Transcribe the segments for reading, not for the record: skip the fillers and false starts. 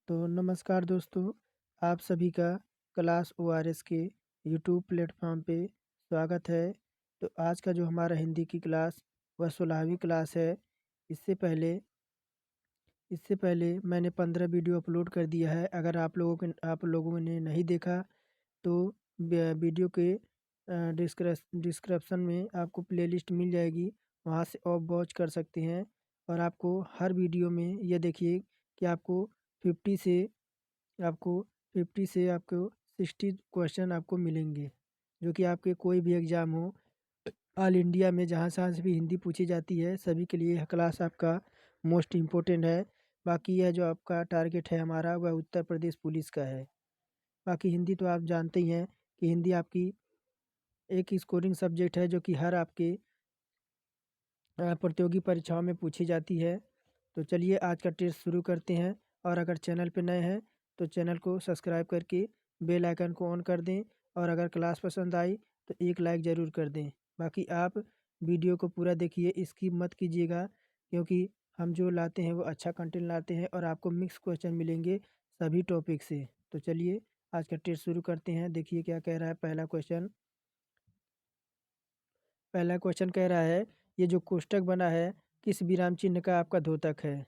तो नमस्कार दोस्तों, आप सभी का क्लास ओआरएस के यूट्यूब प्लेटफॉर्म पे स्वागत है। तो आज का जो हमारा हिंदी की क्लास वह 16वीं क्लास है। इससे पहले इससे पहले मैंने 15 वीडियो अपलोड कर दिया है। अगर आप लोगों ने नहीं देखा तो वीडियो के डिस्क्रिप्शन में आपको प्लेलिस्ट मिल जाएगी, वहाँ से आप वॉच कर सकते हैं। और आपको हर वीडियो में ये देखिए कि आपको 50 से आपको 50 से आपको 60 क्वेश्चन आपको मिलेंगे, जो कि आपके कोई भी एग्ज़ाम हो ऑल इंडिया में जहाँ से भी हिंदी पूछी जाती है, सभी के लिए यह क्लास आपका मोस्ट इम्पोर्टेंट है। बाकी यह जो आपका टारगेट है हमारा वह उत्तर प्रदेश पुलिस का है। बाकी हिंदी तो आप जानते ही हैं कि हिंदी आपकी एक स्कोरिंग सब्जेक्ट है, जो कि हर आपके प्रतियोगी परीक्षाओं में पूछी जाती है। तो चलिए आज का टेस्ट शुरू करते हैं। और अगर चैनल पर नए हैं तो चैनल को सब्सक्राइब करके बेल आइकन को ऑन कर दें। और अगर क्लास पसंद आई तो एक लाइक ज़रूर कर दें। बाकी आप वीडियो को पूरा देखिए, स्किप मत कीजिएगा, क्योंकि हम जो लाते हैं वो अच्छा कंटेंट लाते हैं और आपको मिक्स क्वेश्चन मिलेंगे सभी टॉपिक से। तो चलिए आज का टेस्ट शुरू करते हैं। देखिए क्या कह रहा है पहला क्वेश्चन कह रहा है, ये जो कोष्टक बना है किस विराम चिन्ह का आपका द्योतक है।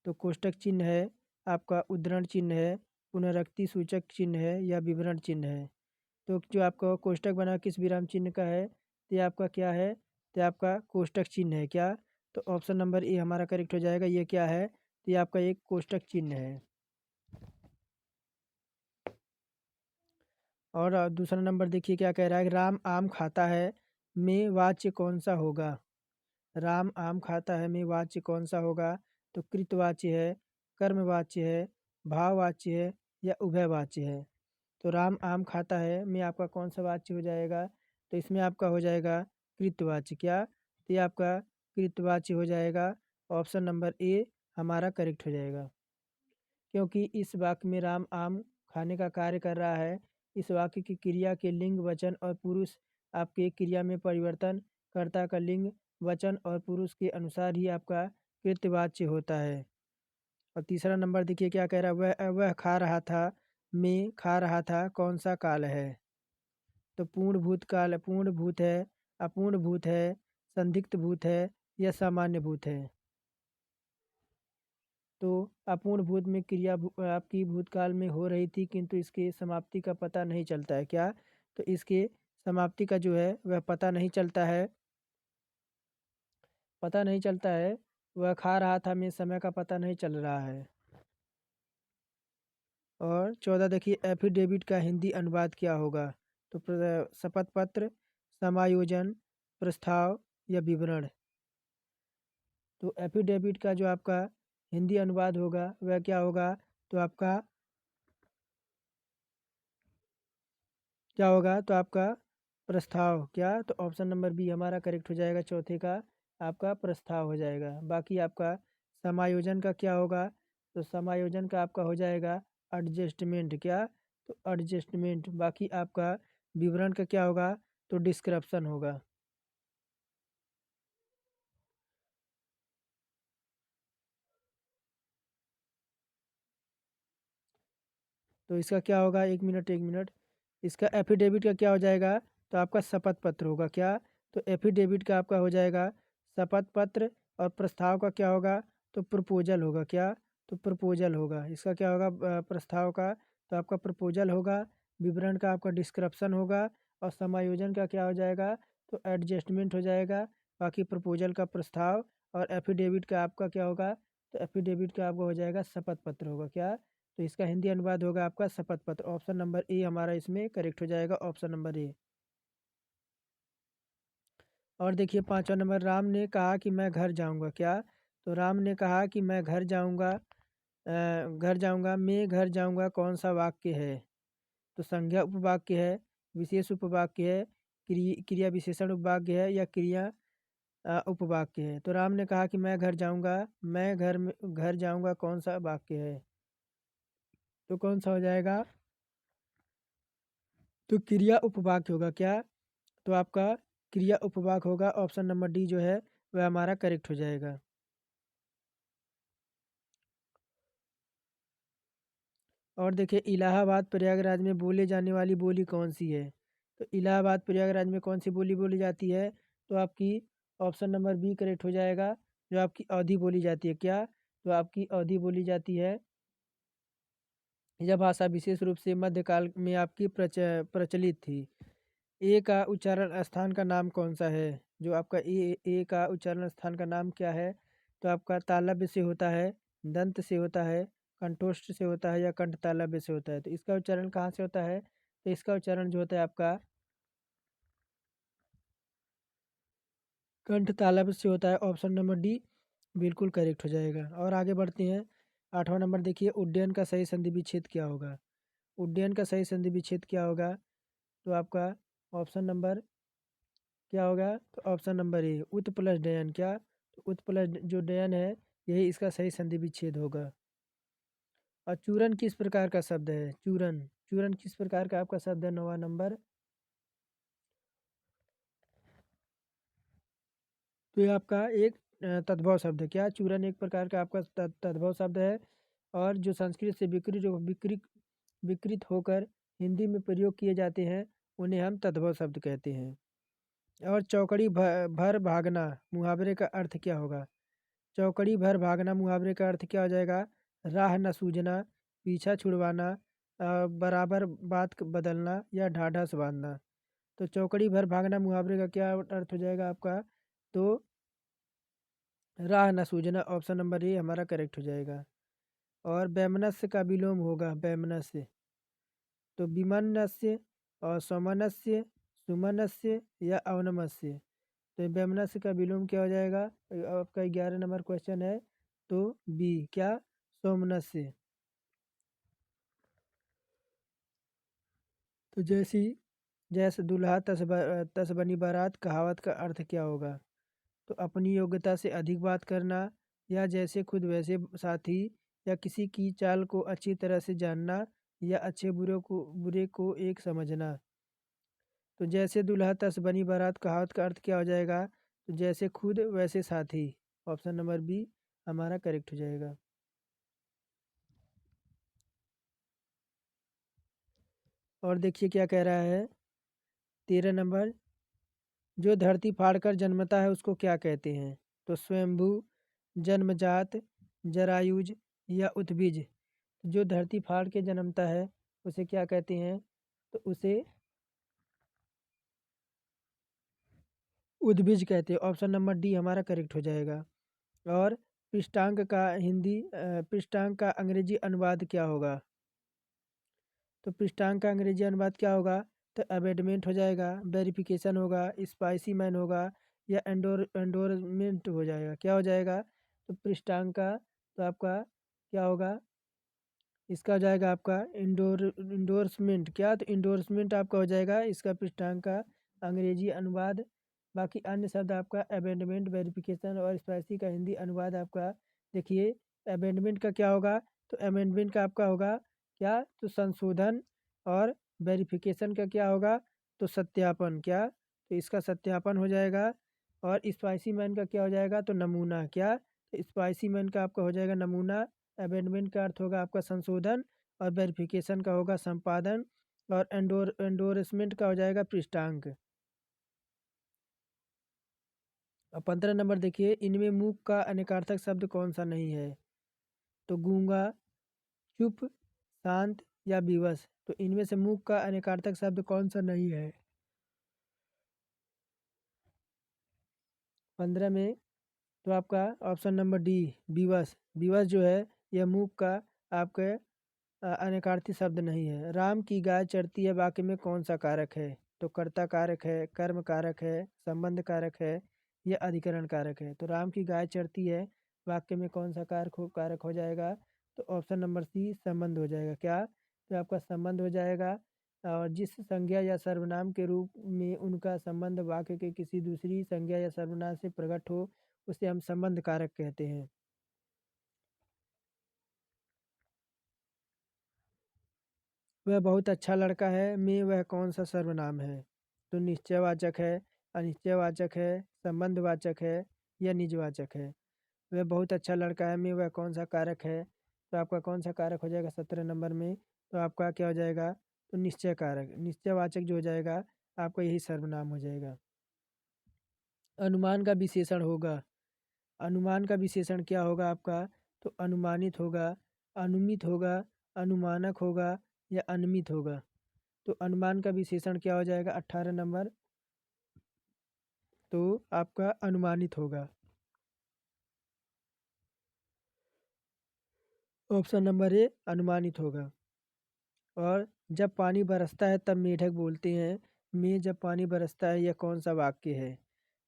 तो कोष्टक चिन्ह है, आपका उद्धरण चिन्ह है, पुनरुक्ति सूचक चिन्ह है या विवरण चिन्ह है। तो जो आपका कोष्टक बना किस विराम चिन्ह का है, तो ये आपका क्या है, तो ये आपका कोष्टक चिन्ह है क्या। तो ऑप्शन नंबर ए हमारा करेक्ट हो जाएगा। ये क्या है, तो ये आपका एक कोष्टक चिन्ह है। और दूसरा नंबर देखिए क्या कह रहा है, राम आम खाता है में वाच्य कौन सा होगा। राम आम खाता है में वाच्य कौन सा होगा। तो कृतवाच्य है, कर्मवाच्य है, भाववाच्य है या उभयवाच्य है। तो राम आम खाता है में आपका कौन सा वाच्य हो जाएगा, तो इसमें आपका हो जाएगा कृतवाच्य क्या। तो ये आपका कृतवाच्य हो जाएगा। ऑप्शन नंबर ए हमारा करेक्ट हो जाएगा, क्योंकि इस वाक्य में राम आम खाने का कार्य कर रहा है। इस वाक्य की क्रिया के लिंग वचन और पुरुष आपके क्रिया में परिवर्तन कर्ता का लिंग वचन और पुरुष के अनुसार ही आपका कृत्यवाच्य होता है। और तीसरा नंबर देखिए क्या कह रहा है, वह खा रहा था में खा रहा था कौन सा काल है। तो पूर्ण भूत काल, पूर्ण भूत है, अपूर्ण भूत है, संदिग्ध भूत है या सामान्य भूत है। तो अपूर्ण भूत में क्रिया आपकी भूतकाल में हो रही थी, किंतु इसके समाप्ति का पता नहीं चलता है क्या। तो इसके समाप्ति का जो है वह पता नहीं चलता है। वह खा रहा था में समय का पता नहीं चल रहा है। और 14 देखिए, एफिडेविट का हिंदी अनुवाद क्या होगा। तो शपथ पत्र, समायोजन, प्रस्ताव या विवरण। तो एफिडेविट का जो आपका हिंदी अनुवाद होगा वह क्या होगा, तो आपका क्या होगा, तो आपका प्रस्ताव क्या। तो ऑप्शन नंबर बी हमारा करेक्ट हो जाएगा, चौथे का आपका प्रस्ताव हो जाएगा। बाकी आपका समायोजन का क्या होगा, तो समायोजन का आपका हो जाएगा एडजस्टमेंट क्या। तो एडजस्टमेंट। बाकी आपका विवरण का क्या होगा, तो डिस्क्रिप्शन होगा। तो इसका क्या होगा, एक मिनट, इसका एफिडेविट का क्या हो जाएगा, तो आपका शपथ पत्र होगा क्या। तो एफिडेविट का आपका हो जाएगा शपथ पत्र। और प्रस्ताव का क्या होगा, तो प्रपोजल होगा क्या। तो प्रपोजल होगा। इसका क्या होगा, प्रस्ताव का तो आपका प्रपोजल होगा। विवरण का आपका डिस्क्रिप्शन होगा। और समायोजन का क्या हो जाएगा, तो एडजस्टमेंट हो जाएगा। बाकी प्रपोजल का प्रस्ताव। और एफिडेविट का आपका क्या होगा, तो एफिडेविट का आपका हो जाएगा शपथ पत्र होगा क्या। तो इसका हिंदी अनुवाद होगा आपका शपथ पत्र। ऑप्शन नंबर ए हमारा इसमें करेक्ट हो जाएगा, ऑप्शन नंबर ए। और देखिए 5वां नंबर, राम ने कहा कि मैं घर जाऊंगा क्या। तो राम ने कहा कि मैं घर जाऊंगा मैं घर जाऊंगा कौन सा वाक्य है। तो संज्ञा उपवाक्य है, विशेष उपवाक्य है, क्रिया विशेषण उपवाक्य है या क्रिया उपवाक्य है। तो राम ने कहा कि मैं घर जाऊंगा, मैं घर जाऊंगा कौन सा वाक्य है, तो कौन सा हो जाएगा, तो क्रिया उपवाक्य होगा क्या। तो आपका क्रिया उपवाक होगा। ऑप्शन नंबर डी जो है वह हमारा करेक्ट हो जाएगा। और देखिए इलाहाबाद प्रयागराज में बोले जाने वाली बोली कौन सी है? तो इलाहाबाद प्रयागराज में कौन सी बोली बोली जाती है? तो आपकी ऑप्शन नंबर बी करेक्ट हो जाएगा, जो आपकी अवधी बोली जाती है। क्या? तो आपकी अवधी बोली जाती है। यह भाषा विशेष रूप से मध्यकाल में आपकी प्रचलित थी। ए का उच्चारण स्थान का नाम कौन सा है? जो आपका ए का उच्चारण स्थान का नाम क्या है? तो आपका तालव्य से होता है, दंत से होता है, कंठोष्ठ से होता है या कंठ तालव्य से होता है। तो इसका उच्चारण कहाँ से होता है? तो इसका उच्चारण जो होता है आपका कंठ तालव्य से होता है। ऑप्शन नंबर डी बिल्कुल करेक्ट हो जाएगा। और आगे बढ़ते हैं। 8वां नंबर देखिए, उड्डयन का सही संधि विच्छेद क्या होगा? उड्डयन का सही संधि विच्छेद क्या होगा? तो आपका ऑप्शन नंबर क्या होगा? तो ऑप्शन नंबर ए उत प्लस डयन। क्या? तो उत प्लस जो डयन है, यही इसका सही संधि विच्छेद होगा। और चूरन किस प्रकार का शब्द है? चूरन चूरन किस प्रकार का आपका शब्द है? 9वां नंबर। तो ये आपका एक तद्भव शब्द है। क्या? चूरन एक प्रकार का आपका तद्भव शब्द है। और जो संस्कृत से विकृत होकर हिंदी में प्रयोग किए जाते हैं, उन्हें हम तद्भव शब्द कहते हैं। और चौकड़ी भर भागना मुहावरे का अर्थ क्या होगा? चौकड़ी भर भागना मुहावरे का अर्थ क्या हो जाएगा? राह न सूझना, पीछा छुड़वाना, बराबर बात बदलना या ढाढ़स बांधना। तो चौकड़ी भर भागना मुहावरे का क्या अर्थ हो जाएगा आपका? तो राह न सूझना, ऑप्शन नंबर ए हमारा करेक्ट हो जाएगा। और वैमनस्य का विलोम होगा वैमनस्य। तो विमनस्य और समनस्य, सुमनस्य या अवनमस्य। तो वैमनस्य का विलोम क्या हो जाएगा? आपका 11 नंबर क्वेश्चन है। तो बी क्या? सोमनस्य। तो जैसे दूल्हा तस बनी बारात कहावत का अर्थ क्या होगा? तो अपनी योग्यता से अधिक बात करना, या जैसे खुद वैसे साथी, या किसी की चाल को अच्छी तरह से जानना, या अच्छे बुरे को एक समझना। तो जैसे दूल्हा तस बनी बारात कहावत का अर्थ क्या हो जाएगा? तो जैसे खुद वैसे साथी। ऑप्शन नंबर बी हमारा करेक्ट हो जाएगा। और देखिए क्या कह रहा है। 13 नंबर, जो धरती फाड़कर जन्मता है उसको क्या कहते हैं? तो स्वयंभू, जन्मजात, जरायुज या उद्भिज। जो धरती फाड़ के जन्मता है उसे क्या कहते हैं? तो उसे उद्भिज कहते हैं। ऑप्शन नंबर डी हमारा करेक्ट हो जाएगा। और पृष्ठांक का अंग्रेजी अनुवाद क्या होगा? तो पृष्ठांक का अंग्रेजी अनुवाद क्या होगा? तो अबेडमेंट हो जाएगा, वेरिफिकेशन होगा, स्पाइसी मैन होगा, या एंडोरमेंट हो जाएगा। क्या हो जाएगा? तो पृष्ठांक का तो आपका क्या होगा? इसका हो जाएगा आपका इंडोर्समेंट। क्या? तो इंडोर्समेंट आपका हो जाएगा इसका पृष्ठांक का अंग्रेजी अनुवाद। बाकी अन्य शब्द आपका अमेंडमेंट, वेरिफिकेशन और स्पाइसी का हिंदी अनुवाद आपका। देखिए अमेंडमेंट का क्या होगा? तो अमेंडमेंट का आपका होगा क्या? तो संशोधन। और वेरिफिकेशन का क्या होगा? तो सत्यापन। क्या? तो इसका सत्यापन हो जाएगा। और स्पाइसी मैन का क्या हो जाएगा? तो नमूना। क्या? तो स्पाइसी मैन का आपका हो जाएगा नमूना। अमेंडमेंट का अर्थ होगा आपका संशोधन। और वेरिफिकेशन का होगा संपादन। और एंडोर्समेंट का हो जाएगा पृष्ठांक। और 15 नंबर देखिए, इनमें मूक का अनेकार्थक शब्द कौन सा नहीं है? तो गूंगा, चुप, शांत या विवश। तो इनमें से मूक का अनेकार्थक शब्द कौन सा नहीं है? 15 में तो आपका ऑप्शन नंबर डी विवश। विवश जो है यह मूक का आपके अनेकार्थी शब्द नहीं है। राम की गाय चरती है वाक्य में कौन सा कारक है? तो कर्ता कारक है, कर्म कारक है, संबंध कारक है, या अधिकरण कारक है। तो राम की गाय चरती है वाक्य में कौन सा कारक हो जाएगा? तो ऑप्शन नंबर सी संबंध हो जाएगा। क्या? तो आपका संबंध हो जाएगा। और जिस संज्ञा या सर्वनाम के रूप में उनका संबंध वाक्य के किसी दूसरी संज्ञा या सर्वनाम से प्रकट हो, उसे हम संबंध कारक कहते हैं। वह बहुत अच्छा लड़का है में वह कौन सा सर्वनाम है? तो निश्चयवाचक है, अनिश्चयवाचक है, संबंधवाचक है, या निजवाचक है। वह बहुत अच्छा लड़का है में वह कौन सा कारक है? तो आपका कौन सा कारक हो जाएगा 17 नंबर में? तो आपका क्या हो जाएगा, तो निश्चय कारक, निश्चयवाचक जो हो जाएगा आपका यही सर्वनाम हो जाएगा। अनुमान का विशेषण होगा, अनुमान का विशेषण क्या होगा आपका, तो अनुमानित होगा, अनुमित होगा, अनुमानक होगा या अनुमित होगा। तो अनुमान का विशेषण क्या हो जाएगा 18 नंबर, तो आपका अनुमानित होगा। ऑप्शन नंबर ए अनुमानित होगा। और जब पानी बरसता है तब मेढक बोलते हैं, में जब पानी बरसता है यह कौन सा वाक्य है,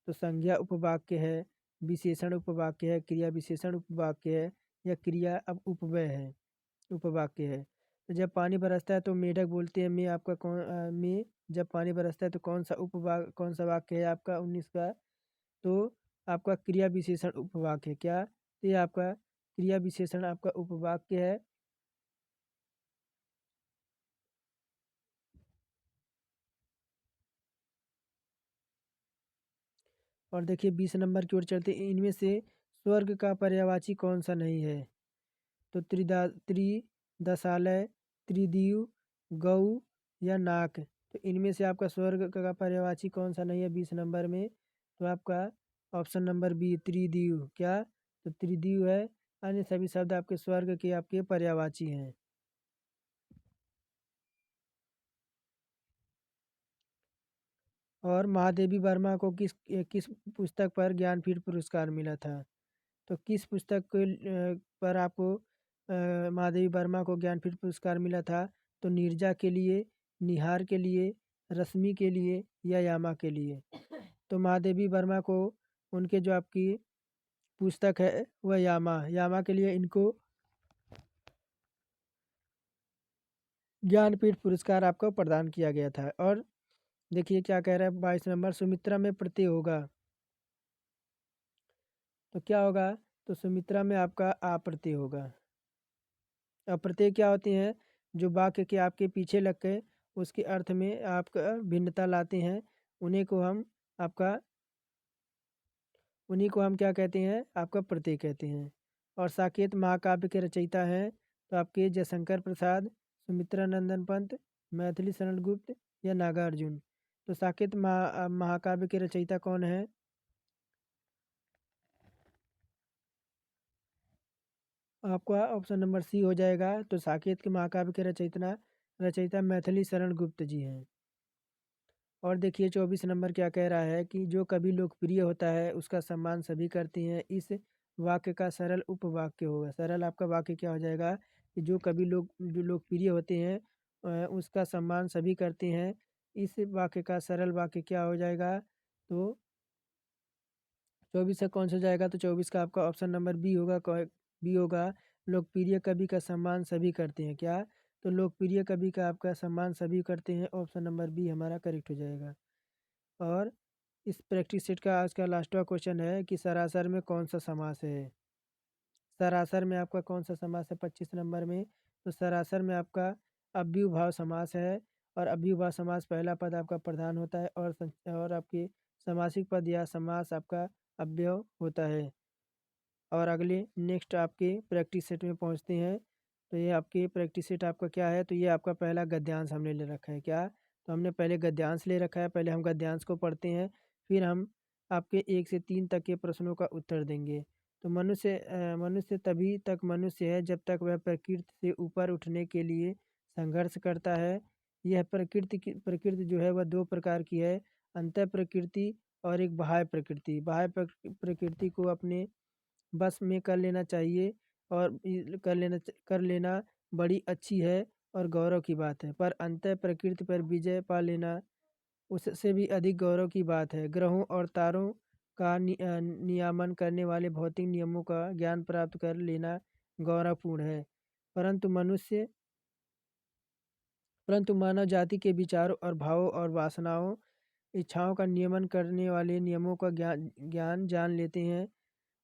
तो संज्ञा उपवाक्य है, विशेषण उपवाक्य है, क्रिया विशेषण उपवाक्य है या क्रिया अब उपव्यय है, उपवाक्य है। तो जब पानी बरसता है तो मेढक बोलते हैं, में आपका में जब पानी बरसता है तो कौन सा वाक्य है आपका 19 का, तो आपका क्रिया विशेषण उपवाक्य है। क्या, तो ये आपका क्रिया विशेषण आपका उपवाक्य है। और देखिए 20 नंबर की ओर चलते हैं, इनमें से स्वर्ग का पर्यायवाची कौन सा नहीं है, तो त्रिदशालय, त्रिदिव, गौ या नाक। तो इनमें से आपका स्वर्ग का पर्यायवाची कौन सा नहीं है 20 नंबर में, तो आपका ऑप्शन नंबर बी त्रिदिव। क्या, तो त्रिदिव है, अन्य सभी शब्द आपके स्वर्ग के आपके पर्यायवाची हैं। और महादेवी वर्मा को किस किस पुस्तक पर ज्ञानपीठ पुरस्कार मिला था, तो किस पुस्तक के पर आपको महादेवी वर्मा को ज्ञानपीठ पुरस्कार मिला था, तो नीरजा के लिए, निहार के लिए, रश्मि के लिए या यामा के लिए। तो महादेवी वर्मा को उनके जो आपकी पुस्तक है वह यामा, यामा के लिए इनको ज्ञानपीठ पुरस्कार आपको प्रदान किया गया था। और देखिए क्या कह रहा है 22 नंबर, सुमित्रा में प्रत्यय होगा, तो क्या होगा, तो सुमित्रा में आपका आ प्रत्यय होगा। अप्रत्यय क्या होती हैं, जो वाक्य के आपके पीछे लग के उसके अर्थ में आपका भिन्नता लाते हैं, उन्हीं को हम आपका उन्हीं को हम क्या कहते हैं, आपका प्रत्यय कहते हैं। और साकेत महाकाव्य के रचयिता हैं, तो आपके जयशंकर प्रसाद, सुमित्रा नंदन पंत, मैथिली शरण गुप्त या नागार्जुन। तो साकेत महाकाव्य के रचयिता कौन है, आपका ऑप्शन नंबर सी हो जाएगा। तो साकेत के महाकाव्य के रचयिता रचयिता मैथिली शरण गुप्त जी हैं। और देखिए 24 नंबर क्या कह रहा है कि जो कभी लोकप्रिय होता है उसका सम्मान सभी करते हैं, इस वाक्य का सरल उपवाक्य होगा। सरल आपका वाक्य क्या हो जाएगा, कि जो लोकप्रिय होते हैं उसका सम्मान सभी करते हैं, इस वाक्य का सरल वाक्य क्या हो जाएगा, तो 24 का कौन सा जाएगा, तो 24 का आपका ऑप्शन नंबर बी होगा, बी होगा। लोकप्रिय कवि का सम्मान सभी करते हैं। क्या, तो लोकप्रिय कवि का आपका सम्मान सभी करते हैं, ऑप्शन नंबर बी हमारा करेक्ट हो जाएगा। और इस प्रैक्टिस सेट का आज का लास्टवा क्वेश्चन है कि सरासर में कौन सा समास है, सरासर में आपका कौन सा समास है 25 नंबर में, तो सरासर में आपका अव्ययभाव समास है। और अव्ययभाव समास पहला पद आपका प्रधान होता है और आपके समासिक पद या समास आपका अव्यय होता है। और अगले नेक्स्ट आपके प्रैक्टिस सेट में पहुंचते हैं। तो ये आपके प्रैक्टिस सेट आपका क्या है, तो ये आपका पहला गद्यांश हमने ले रखा है। क्या, तो हमने पहले गद्यांश ले रखा है, पहले हम गद्यांश को पढ़ते हैं, फिर हम आपके 1 से 3 तक के प्रश्नों का उत्तर देंगे। तो मनुष्य तभी तक मनुष्य है जब तक वह प्रकृति से ऊपर उठने के लिए संघर्ष करता है। यह प्रकृति जो है वह दो प्रकार की है, अंतः प्रकृति और एक बाह्य प्रकृति। बाह्य प्रकृति को अपने बस में कर लेना चाहिए, और कर लेना बड़ी अच्छी है और गौरव की बात है, पर अंतः प्रकृति पर विजय पा लेना उससे भी अधिक गौरव की बात है। ग्रहों और तारों का नियामन करने वाले भौतिक नियमों का ज्ञान प्राप्त कर लेना गौरवपूर्ण है, परंतु मनुष्य परंतु मानव जाति के विचारों और भावों और वासनाओं इच्छाओं का नियमन करने वाले नियमों का ज्ञान ज्ञान जान लेते हैं,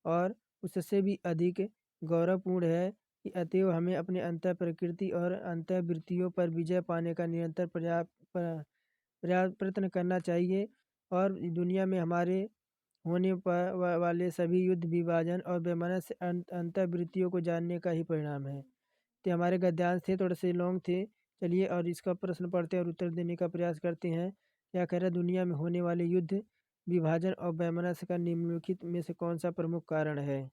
और उससे भी अधिक गौरवपूर्ण है कि अतएव हमें अपने अंतः प्रकृति और अंतः वृत्तियों पर विजय पाने का निरंतर प्रयास प्रयत्न करना चाहिए। और दुनिया में हमारे होने पर वाले सभी युद्ध विभाजन और वैमनस्य अंतः वृत्तियों को जानने का ही परिणाम है। तो हमारे गद्यांश थे थोड़े से लॉन्ग थे। चलिए और इसका प्रश्न पढ़ते हैं और उत्तर देने का प्रयास करते हैं। क्या कह रहा है, दुनिया में होने वाले युद्ध, विभाजन और वैमनस्य का निम्नलिखित में से कौन सा प्रमुख कारण है?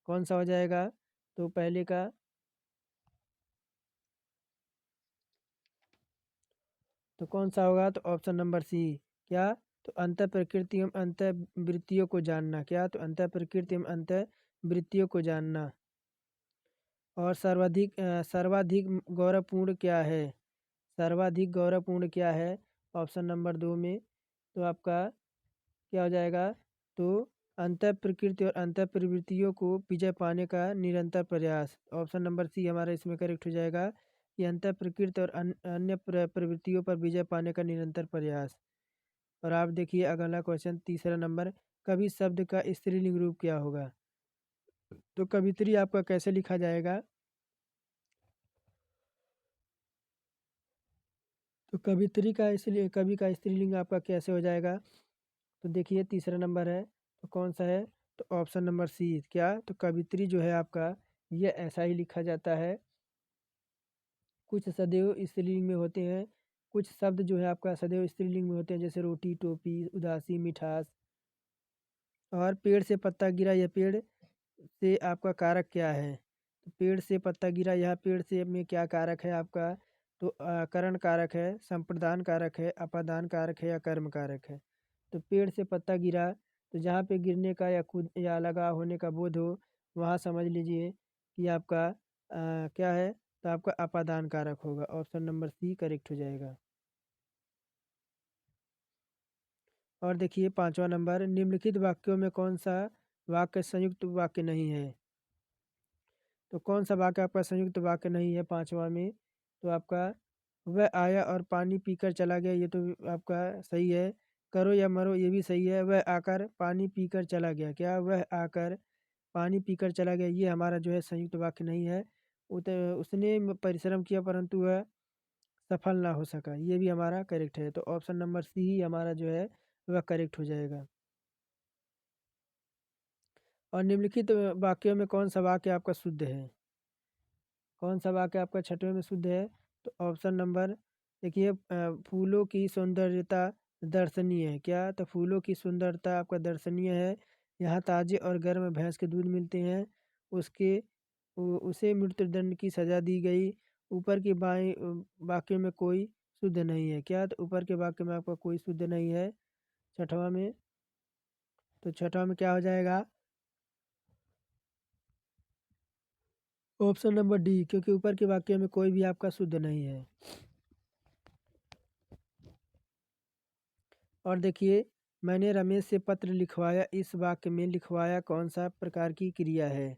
कौन सा हो जाएगा? तो पहले का तो कौन सा होगा? तो ऑप्शन नंबर सी। क्या? तो अंत प्रकृति एवं अंत वृत्तियों को जानना। क्या? तो अंत प्रकृति एवं अंत वृत्तियों को जानना। और सर्वाधिक गौरवपूर्ण क्या है? सर्वाधिक गौरवपूर्ण क्या है? ऑप्शन नंबर 2 में। तो आपका क्या हो जाएगा? तो अंत प्रकृति और अंत प्रवृत्तियों को विजय पाने का निरंतर प्रयास। ऑप्शन नंबर सी हमारा इसमें करेक्ट हो जाएगा कि अंत प्रकृति और अन्य प्रवृत्तियों पर विजय पाने का निरंतर प्रयास। और आप देखिए अगला क्वेश्चन, तीसरा नंबर, कवि शब्द का स्त्रीलिंग रूप क्या होगा? तो कवित्री आपका कैसे लिखा जाएगा? तो कवित्री का इसलिए कवि का स्त्रीलिंग आपका कैसे हो जाएगा? तो देखिए तीसरा नंबर है, तो कौन सा है? तो ऑप्शन नंबर सी। क्या? तो कवित्री जो है आपका, ये ऐसा ही लिखा जाता है। कुछ सदैव स्त्रीलिंग में होते हैं, कुछ शब्द जो है आपका सदैव स्त्रीलिंग में होते हैं, जैसे रोटी, टोपी, उदासी, मिठास। और पेड़ से पत्ता गिरा, यह पेड़ से आपका कारक क्या है? तो पेड़ से पत्ता गिरा, यह पेड़ से में क्या कारक है आपका? तो करण कारक है, संप्रदान कारक है, अपादान कारक है या कर्म कारक है? तो पेड़ से पत्ता गिरा, तो जहाँ पे गिरने का या कूद या लगा होने का बोध हो, वहाँ समझ लीजिए कि आपका क्या है? तो आपका अपादान कारक होगा। ऑप्शन नंबर सी करेक्ट हो जाएगा। और देखिए पांचवा नंबर, निम्नलिखित वाक्यों में कौन सा वाक्य संयुक्त वाक्य नहीं है? तो कौन सा वाक्य आपका संयुक्त वाक्य नहीं है पांचवा में? तो आपका वह आया और पानी पीकर चला गया, ये तो आपका सही है। करो या मरो, ये भी सही है। वह आकर पानी पीकर चला गया। क्या? वह आकर पानी पीकर चला गया, ये हमारा जो है संयुक्त वाक्य नहीं है। उसने परिश्रम किया परंतु वह सफल ना हो सका, ये भी हमारा करेक्ट है। तो ऑप्शन नंबर सी ही हमारा जो है वह करेक्ट हो जाएगा। और निम्नलिखित वाक्यों में कौन सा वाक्य आपका शुद्ध है? कौन सा वाक्य आपका छठवें में शुद्ध है? तो ऑप्शन नंबर देखिए, फूलों की सौंदर्यता दर्शनीय है। क्या? तो फूलों की सुंदरता आपका दर्शनीय है। यहाँ ताजे और गर्म भैंस के दूध मिलते हैं। उसके उसे मृत्युदंड की सजा दी गई। ऊपर के बाएं वाक्य में कोई शुद्ध नहीं है। क्या? तो ऊपर के वाक्य में आपका कोई शुद्ध नहीं है छठवां में। तो छठवां में क्या हो जाएगा? ऑप्शन नंबर डी, क्योंकि ऊपर के वाक्य में कोई भी आपका शुद्ध नहीं है। और देखिए, मैंने रमेश से पत्र लिखवाया, इस वाक्य में लिखवाया कौन सा प्रकार की क्रिया है?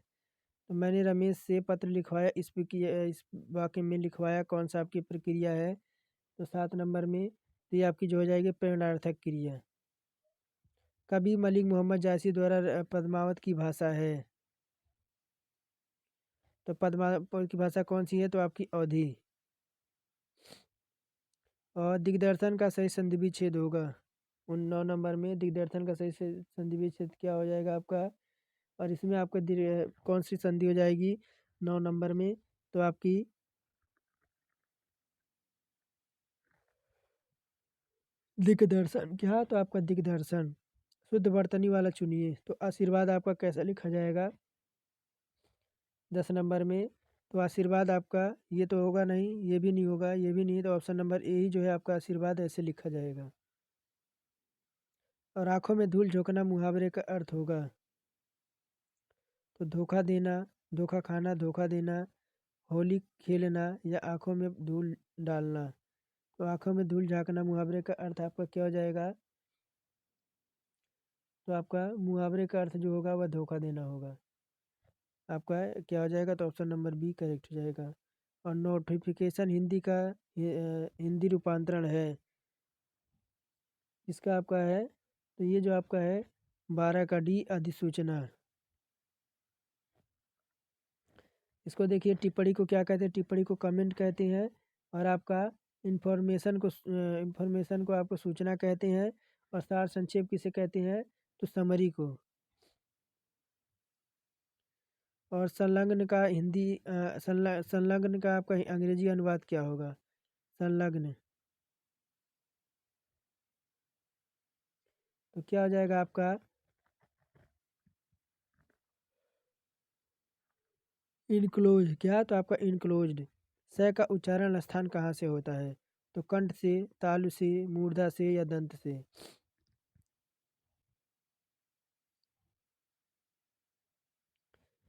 तो मैंने रमेश से पत्र लिखवाया, इस वाक्य में लिखवाया कौन सा आपकी प्रक्रिया है? तो 7 नंबर में तो ये आपकी जो हो जाएगी प्रेरणार्थक क्रिया। कवि मलिक मोहम्मद जायसी द्वारा पद्मावत की भाषा है। तो पद्मावत की भाषा कौन सी है? तो आपकी अवधी। और दिग्दर्शन का सही संधि विच्छेद होगा। 9 नंबर में दिग्दर्शन का सही संधि विच्छेद क्या हो जाएगा आपका? और इसमें आपका कौन सी संधि हो जाएगी 9 नंबर में? तो आपकी दिग्दर्शन। क्या? तो आपका दिग्दर्शन। शुद्ध वर्तनी वाला चुनिए। तो आशीर्वाद आपका कैसा लिखा जाएगा 10 नंबर में? तो आशीर्वाद आपका ये तो होगा नहीं, ये भी नहीं होगा, ये भी नहीं, तो ऑप्शन नंबर ए ही जो है आपका आशीर्वाद ऐसे लिखा जाएगा। और आंखों में धूल झोंकना मुहावरे का अर्थ होगा। तो धोखा देना, धोखा खाना, धोखा देना, होली खेलना या आंखों में धूल डालना। तो आंखों में धूल झांकना मुहावरे का अर्थ आपका क्या हो जाएगा? तो आपका मुहावरे का अर्थ जो होगा वह धोखा देना होगा। आपका क्या हो जाएगा? तो ऑप्शन नंबर बी करेक्ट हो जाएगा। और नोटिफिकेशन हिंदी का हिंदी रूपांतरण है, इसका आपका है। तो ये जो आपका है 12 का डी अधिसूचना। इसको देखिए, टिप्पणी को क्या कहते हैं? टिप्पणी को कमेंट कहते हैं। और आपका इंफॉर्मेशन को आपको सूचना कहते हैं। और सार संक्षेप किसे कहते हैं? तो समरी को। और संलग्न का हिंदी संलग्न का आपका अंग्रेजी अनुवाद क्या होगा? संलग्न। तो क्या हो जाएगा आपका? इनक्लोज। क्या? तो आपका इनक्लोज्ड। स का उच्चारण स्थान कहाँ से होता है? तो कंठ से, तालु से, मूर्धा से या दंत से?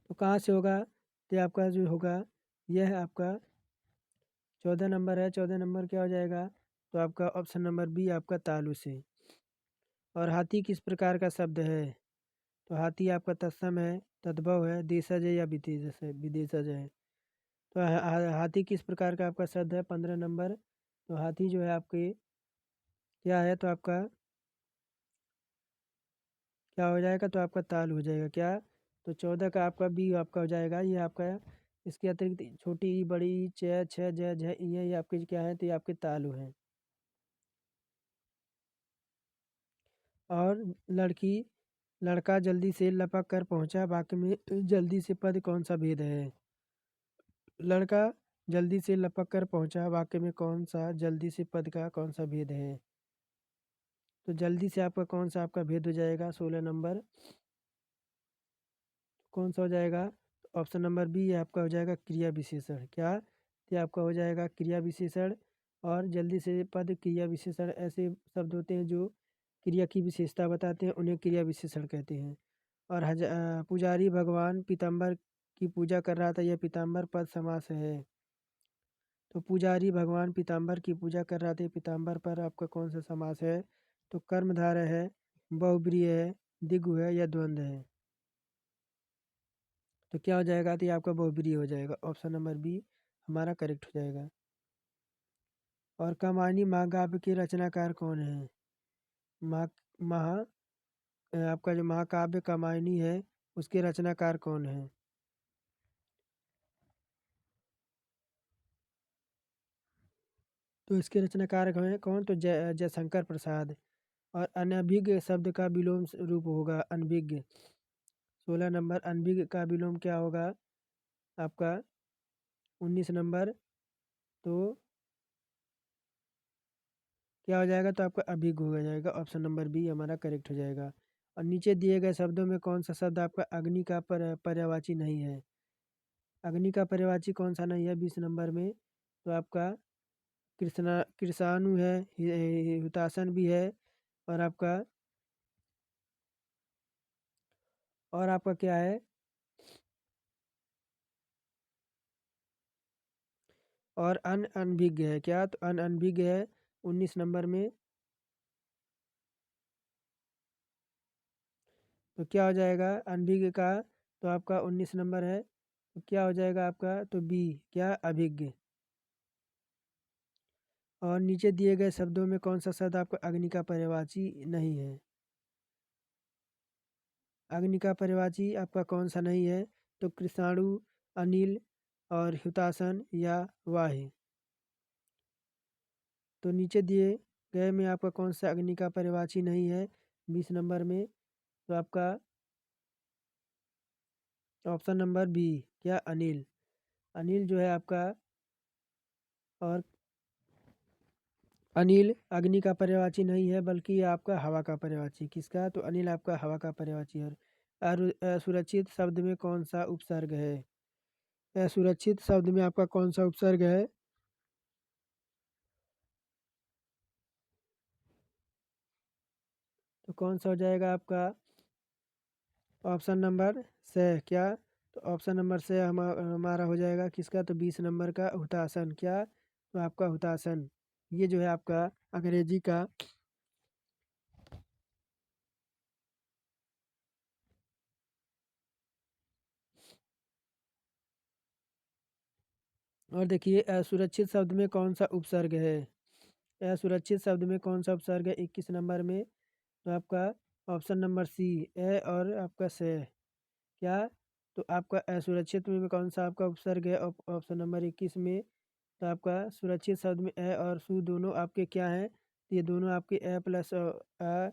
तो कहाँ से होगा? तो आपका जो होगा, यह है आपका 14 नंबर है। 14 नंबर क्या हो जाएगा? तो आपका ऑप्शन नंबर बी आपका तालु से। और हाथी किस प्रकार का शब्द है? तो हाथी आपका तत्सम है, तद्भव है, देशज है या विदेशज है? तो हाथी किस प्रकार का आपका शब्द है? 15 नंबर। तो हाथी जो है आपके क्या है? तो आपका क्या हो जाएगा? तो आपका ताल हो जाएगा। क्या? तो 14 का आपका बी आपका हो जाएगा। ये आपका इसके अतिरिक्त छोटी ई, बड़ी ई, च, छ, ज, झ, ई है, ये आपके क्या है? तो ये आपके तालु हैं। और लड़की लड़का जल्दी से लपक कर पहुंचा, वाक्य में जल्दी से पद कौन सा भेद है? लड़का जल्दी से लपक कर पहुंचा, वाक्य में कौन सा जल्दी से पद का कौन सा भेद है? तो जल्दी से आपका कौन सा आपका भेद हो जाएगा? 16 नंबर। कौन सा हो जाएगा? तो ऑप्शन नंबर बी ये आपका हो जाएगा क्रिया विशेषण। क्या? ये आपका हो जाएगा क्रिया विशेषण। और जल्दी से पद क्रिया विशेषण ऐसे शब्द होते हैं जो क्रिया की विशेषता बताते हैं, उन्हें क्रिया विशेषण कहते हैं। और पुजारी भगवान पीताम्बर की पूजा कर रहा था, यह पीताम्बर पद समास है। तो पुजारी भगवान पीताम्बर की पूजा कर रहा था, पीताम्बर पर आपका कौन सा समास है? तो कर्मधारय है, बहुब्रीहि है, दिगु है या द्वंद्व है? तो क्या हो जाएगा? तो ये आपका बहुब्रीहि हो जाएगा। ऑप्शन नंबर बी हमारा करेक्ट हो जाएगा। और कमानी महाकाव्य के रचनाकार कौन है? महा महा आपका जो महाकाव्य कमायनी है, उसके रचनाकार कौन है? तो इसके रचनाकार हैं कौन? तो जयशंकर प्रसाद। और अनभिज्ञ शब्द का विलोम रूप होगा अनभिज्ञ। 16 नंबर। अनभिज्ञ का विलोम क्या होगा आपका? 19 नंबर। तो क्या हो जाएगा? तो आपका अभिज्ञ हो जाएगा। ऑप्शन नंबर बी हमारा करेक्ट हो जाएगा। और नीचे दिए गए शब्दों में कौन सा शब्द आपका अग्नि का पर्यायवाची नहीं है? अग्नि का पर्यायवाची कौन सा नहीं है 20 नंबर में? तो आपका कृषाणु है, हुतासन भी है, और आपका क्या है? और अनभिज्ञ है। क्या? तो अनभिज्ञ है 19 नंबर में। तो क्या हो जाएगा अनभिज्ञ का? तो आपका 19 नंबर है। तो क्या हो जाएगा आपका? तो बी क्या? अभिज्ञ। और नीचे दिए गए शब्दों में कौन सा शब्द आपका अग्नि का पर्यायवाची नहीं है? अग्नि का पर्यायवाची आपका कौन सा नहीं है? तो कृषाणु, अनिल और हुतासन या वाहे। तो नीचे दिए गए में आपका कौन सा अग्नि का पर्यायवाची नहीं है 20 नंबर में? तो आपका ऑप्शन नंबर बी क्या? अनिल। अनिल जो है आपका। और अनिल अग्नि का पर्यायवाची नहीं है, बल्कि ये आपका हवा का पर्यायवाची। किसका? तो अनिल आपका हवा का पर्यायवाची है। असुरक्षित शब्द में कौन सा उपसर्ग है? असुरक्षित शब्द में आपका कौन सा उपसर्ग है? तो कौन सा हो जाएगा आपका? ऑप्शन नंबर से। क्या? तो ऑप्शन नंबर से हमारा हो जाएगा किसका? तो 20 नंबर का हुतासन। क्या? तो आपका हुतासन। ये जो है आपका अंग्रेजी का। और देखिए असुरक्षित शब्द में कौन सा उपसर्ग है? असुरक्षित शब्द में कौन सा उपसर्ग है 21 नंबर में? तो आपका ऑप्शन नंबर सी ए और आपका से। क्या? तो आपका असुरक्षित में कौन सा आपका उपसर्ग है ऑप्शन नंबर 21 में? तो आपका सुरक्षित शब्द में ए और सु दोनों आपके क्या हैं? तो ये दोनों आपके ए प्लस अ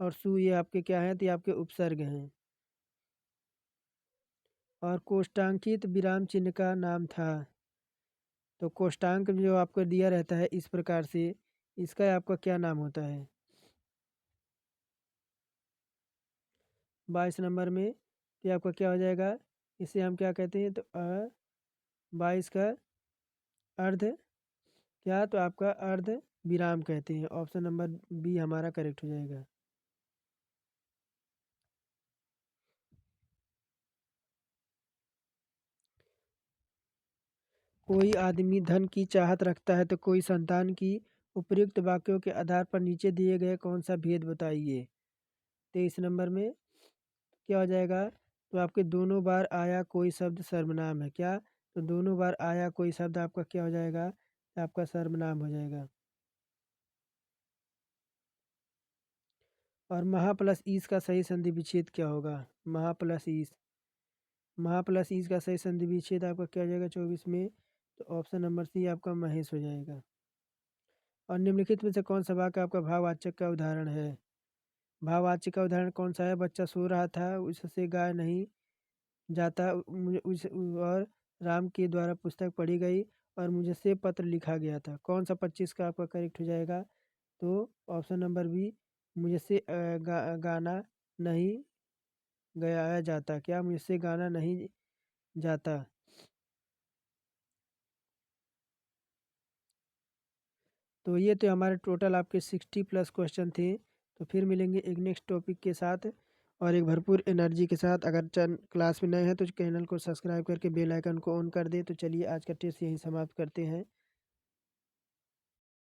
और सु ये आपके क्या हैं? तो ये आपके उपसर्ग हैं। और कोष्टांकित विराम चिन्ह का नाम था। तो कोष्टांक जो आपको दिया रहता है इस प्रकार से, इसका आपका क्या नाम होता है? 22 नंबर में ये आपका क्या हो जाएगा? इसे हम क्या कहते हैं? तो 22 का अर्ध क्या? तो आपका अर्ध विराम कहते हैं। ऑप्शन नंबर बी हमारा करेक्ट हो जाएगा। कोई आदमी धन की चाहत रखता है तो कोई संतान की। उपयुक्त वाक्यों के आधार पर नीचे दिए गए कौन सा भेद बताइए। 23 नंबर में क्या हो जाएगा? तो आपके दोनों बार आया कोई शब्द सर्वनाम है क्या? तो दोनों बार आया कोई शब्द आपका क्या हो जाएगा? आपका सर्वनाम हो जाएगा। और महा प्लस ईस का सही संधि विच्छेद क्या होगा? महा प्लस ईस, महा प्लस ईस का सही संधि विच्छेद आपका क्या हो जाएगा 24 में? तो ऑप्शन नंबर सी आपका महेश हो जाएगा। और निम्नलिखित में से कौन सा वाक्य आपका भाववाचक का उदाहरण है? भाववाचक का उदाहरण कौन सा है? बच्चा सो रहा था, उससे गाय नहीं जाता, मुझे उस और राम के द्वारा पुस्तक पढ़ी गई और मुझसे पत्र लिखा गया था। कौन सा 25 का आपका करेक्ट हो जाएगा? तो ऑप्शन नंबर बी, मुझसे गाना नहीं गाया जाता क्या? मुझसे गाना नहीं जाता। तो ये तो हमारे टोटल आपके 60 प्लस क्वेश्चन थे। तो फिर मिलेंगे एक नेक्स्ट टॉपिक के साथ और एक भरपूर एनर्जी के साथ। अगर क्लास में नए हैं तो चैनल को सब्सक्राइब करके बेल आइकन को ऑन कर दे। तो चलिए आज का टेस्ट यहीं समाप्त करते हैं।